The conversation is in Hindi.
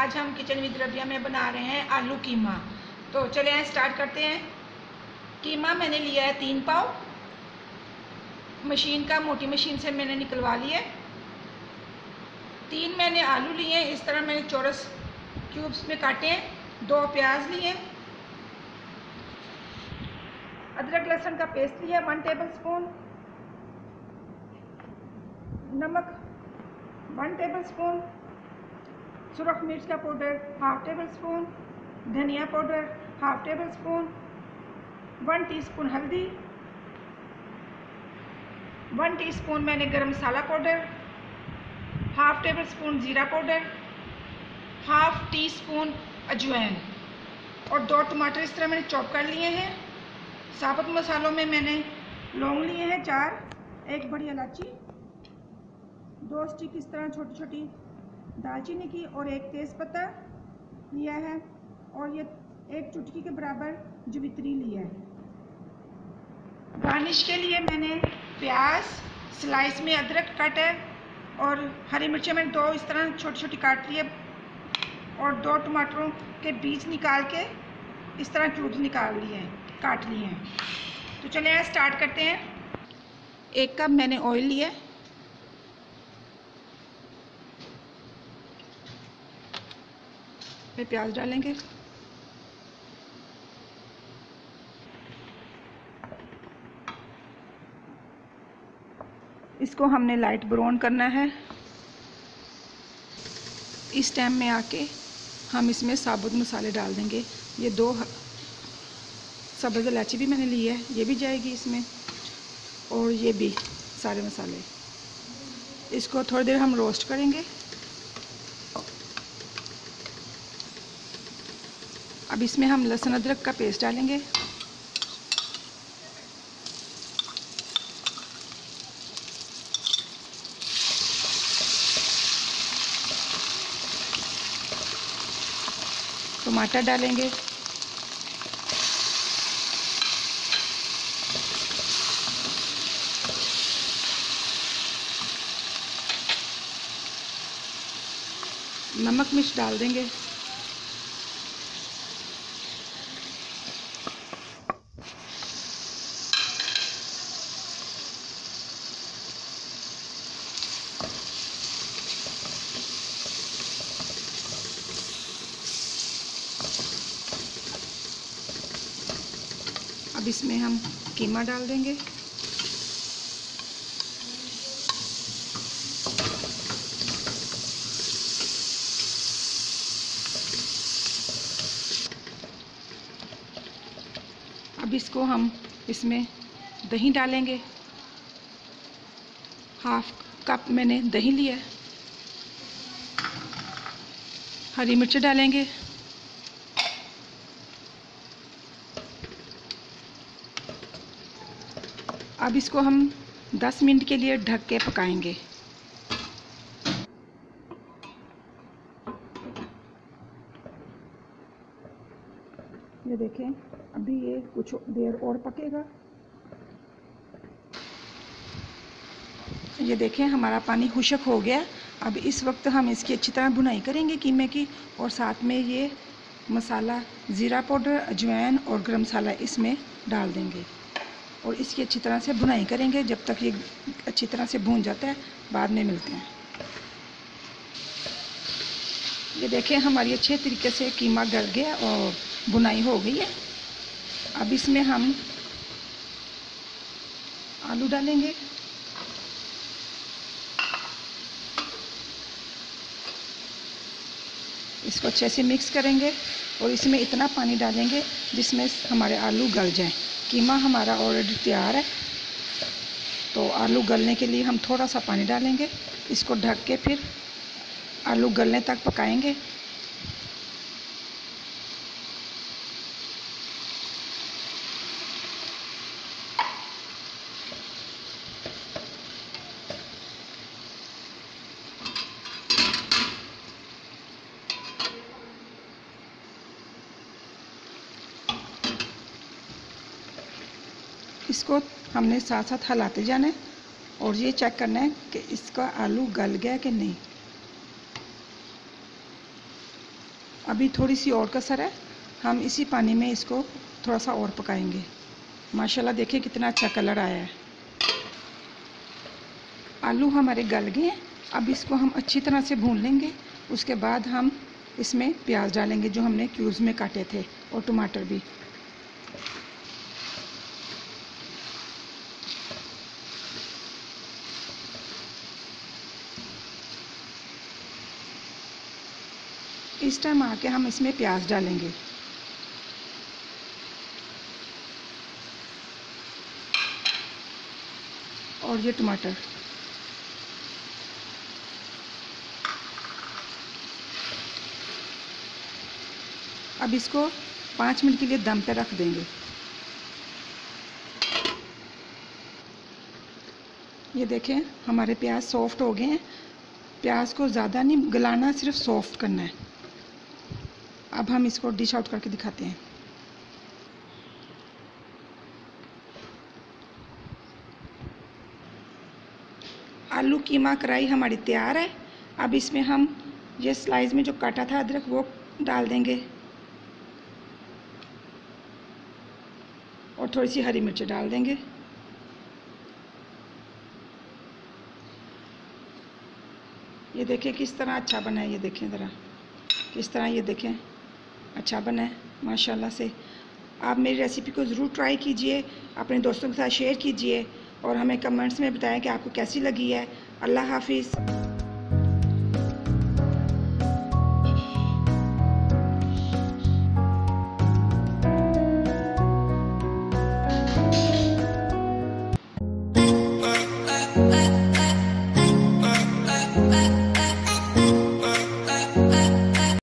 आज हम किचन विद रबिया में बना रहे हैं आलू कीमा। तो चले आए स्टार्ट करते हैं। कीमा मैंने लिया है 3 पाव। मशीन का मोटी मशीन से मैंने निकलवा लिया। 3 मैंने आलू लिए हैं, इस तरह मैंने चौरस क्यूब्स में काटे हैं। 2 प्याज लिए। अदरक लहसुन का पेस्ट लिया 1 टेबल स्पून। नमक 1 टेबल स्पून। सुरख मिर्च का पाउडर 1/2 टेबल स्पून। धनिया पाउडर 1/2 टेबल स्पून। 1 टीस्पून हल्दी। 1 टीस्पून मैंने गरम मसाला पाउडर। 1/2 टेबल स्पून ज़ीरा पाउडर। 1/2 टीस्पून अजवाइन और 2 टमाटर इस तरह मैंने चॉप कर लिए हैं। साबुत मसालों में मैंने लौंग लिए हैं 4, 1 बड़ी इलायची, 2 स्टिक इस तरह छोटी छोटी दालचीनी की और 1 तेज़पत्ता लिया है और ये 1 चुटकी के बराबर जवित्री लिया है। गार्निश के लिए मैंने प्याज स्लाइस में, अदरक कट है और हरी मिर्चें मैंने 2 इस तरह छोटी छोटी काट ली है और 2 टमाटरों के बीज निकाल के इस तरह क्यूब्स निकाल लिए हैं, काट लिए हैं। तो चलिए स्टार्ट करते हैं। 1 कप मैंने ऑयल लिया है। में प्याज डालेंगे। इसको हमने लाइट ब्राउन करना है। इस टाइम में आके हम इसमें साबुत मसाले डाल देंगे। ये 2 सब्ज़ इलायची भी मैंने ली है, ये भी जाएगी इसमें और ये भी सारे मसाले। इसको थोड़ी देर हम रोस्ट करेंगे। अब इसमें हम लहसुन अदरक का पेस्ट डालेंगे। टमाटर डालेंगे। नमक मिर्च डाल देंगे। अब इसमें हम कीमा डाल देंगे। अब इसको हम इसमें दही डालेंगे। 1/2 कप मैंने दही लिया। हरी मिर्च डालेंगे। अब इसको हम 10 मिनट के लिए ढक के पकाएंगे। ये देखें, अभी ये कुछ देर और पकेगा। ये देखें हमारा पानी खुश्क हो गया। अब इस वक्त हम इसकी अच्छी तरह भुनाई करेंगे कीमे की, और साथ में ये मसाला ज़ीरा पाउडर, अजवाइन और गरम मसाला इसमें डाल देंगे और इसकी अच्छी तरह से भुनाई करेंगे जब तक ये अच्छी तरह से भून जाता है। बाद में मिलते हैं। ये देखें हमारी अच्छे तरीके से कीमा गल गया और भुनाई हो गई है। अब इसमें हम आलू डालेंगे। इसको अच्छे से मिक्स करेंगे और इसमें इतना पानी डालेंगे जिसमें हमारे आलू गल जाएं। कीमा हमारा ऑलरेडी तैयार है, तो आलू गलने के लिए हम थोड़ा सा पानी डालेंगे। इसको ढक के फिर आलू गलने तक पकाएंगे। इसको हमने साथ साथ हिलाते जाना है और ये चेक करना है कि इसका आलू गल गया कि नहीं। अभी थोड़ी सी और कसर है, हम इसी पानी में इसको थोड़ा सा और पकाएंगे। माशाल्लाह देखिए कितना अच्छा कलर आया है। आलू हमारे गल गए हैं, अब इसको हम अच्छी तरह से भून लेंगे। उसके बाद हम इसमें प्याज डालेंगे जो हमने क्यूब्स में काटे थे, और टमाटर भी। इस टाइम आके हम इसमें प्याज डालेंगे। और ये टमाटर। अब इसको 5 मिनट के लिए दम पे रख देंगे। ये देखें हमारे प्याज सॉफ्ट हो गए हैं। प्याज को ज़्यादा नहीं गलाना, सिर्फ सॉफ्ट करना है। अब हम इसको डिश आउट करके दिखाते हैं। आलू कीमा कढ़ाई हमारी तैयार है। अब इसमें हम ये स्लाइस में जो काटा था अदरक वो डाल देंगे, और थोड़ी सी हरी मिर्च डाल देंगे। ये देखें किस तरह अच्छा बना है। ये देखें ज़रा किस तरह, ये देखें अच्छा बना है माशाल्लाह से। आप मेरी रेसिपी को ज़रूर ट्राई कीजिए, अपने दोस्तों के साथ शेयर कीजिए, और हमें कमेंट्स में बताएं कि आपको कैसी लगी है। अल्लाह हाफिज़।